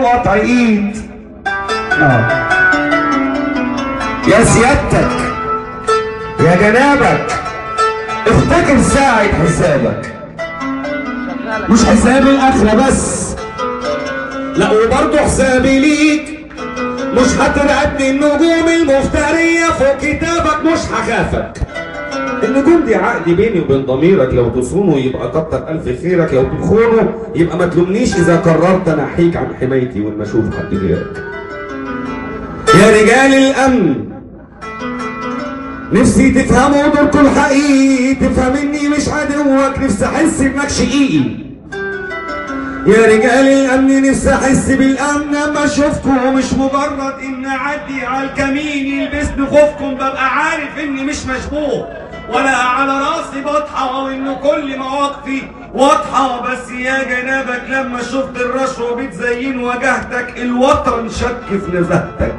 وقطع ايد. يا سيادتك يا جنابك افتكر ساعة حسابك، مش حساب الاخرة بس، لا وبرضه حسابي ليك. مش هترقدني النجوم المفترية فوق كتابك، مش هخافك. النجوم دي عقد بيني وبين ضميرك، لو تصونه يبقى كتر الف خيرك، لو تخونه يبقى ما تلومنيش اذا قررت انحيك عن حمايتي وان اشوف حد غيرك. يا رجال الامن نفسي تفهموا دوركم الحقيقي، تفهم اني مش عدوك، نفسي احس انك شقيقي. يا رجال الامن نفسي احس بالامن اما اشوفكم، مش مجرد ان اعدي على الكمين يلبسني خوفكم، ببقى عارف اني مش مشبوه ولا على راسي بطحه، وان كل مواقفي واضحه. بس يا جنابك لما شفت الرشوه بتزين واجهتك، الوطن شك في نزاهتك،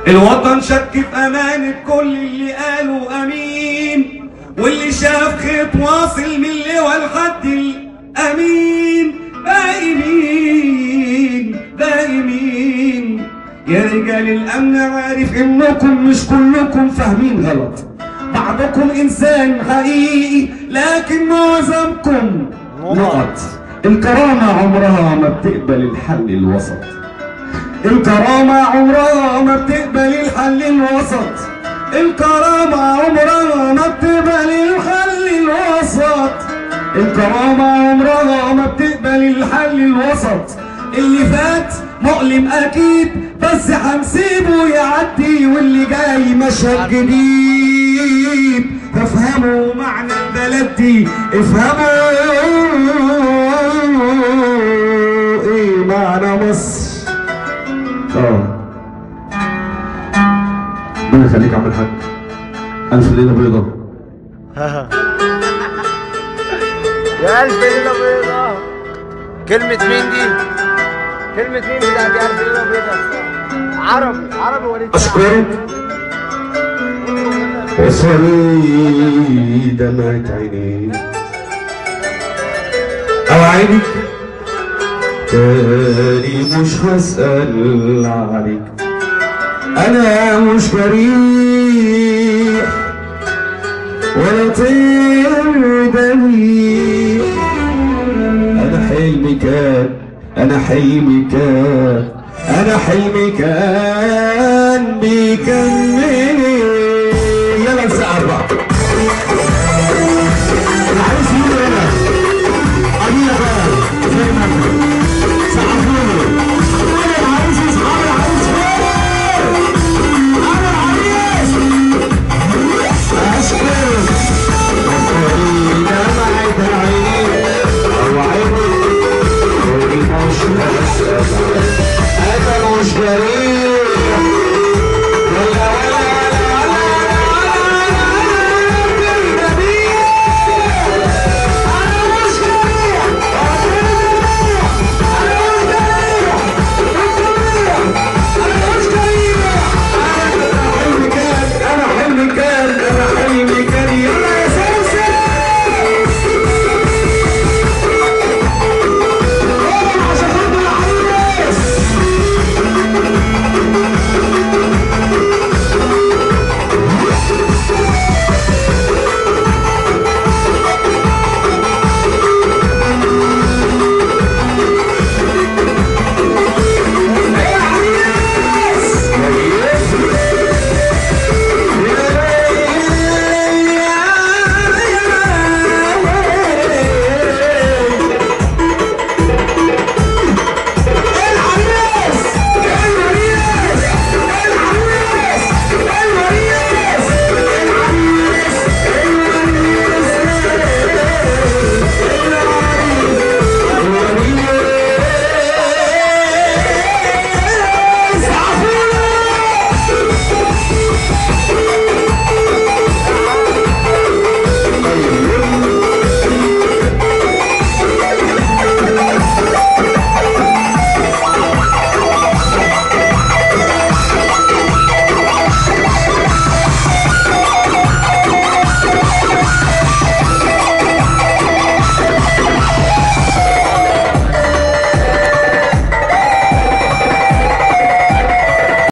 الوطن شك في امانه كل اللي قالوا امين، واللي شاف خيط واصل من اللواء لحد الامين. باقي مين باقي مين؟ يا رجال الامن عارف انكم مش كلكم فاهمين غلط، بعضكم انسان حقيقي لكن معظمكم نقط. الكرامه عمرها ما بتقبل الحل الوسط، الكرامة عمرها ما بتقبل الحل الوسط، الكرامة عمرها ما بتقبل الحل الوسط، الكرامة عمرها ما بتقبل الحل الوسط. اللي فات مؤلم أكيد بس هنسيبه يعدي، واللي جاي مشهد جديد. فافهموا معنى البلد دي، افهموا ايه معنى مصر. ربنا يخليك يا عم الحاج، ألف ليلة بيضة. يا ألف ليلة بيضة. كلمة مين دي؟ كلمة مين بتاعت يا ألف ليلة بيضة؟ عربي وليد. أشكرك وصلي دمعة عيني أو عينك تاني، مش هسأل عليك، أنا مش جريح ولا طير دليل. أنا حلمي كان أنا حلمي كان أنا حلمي كان بيكمل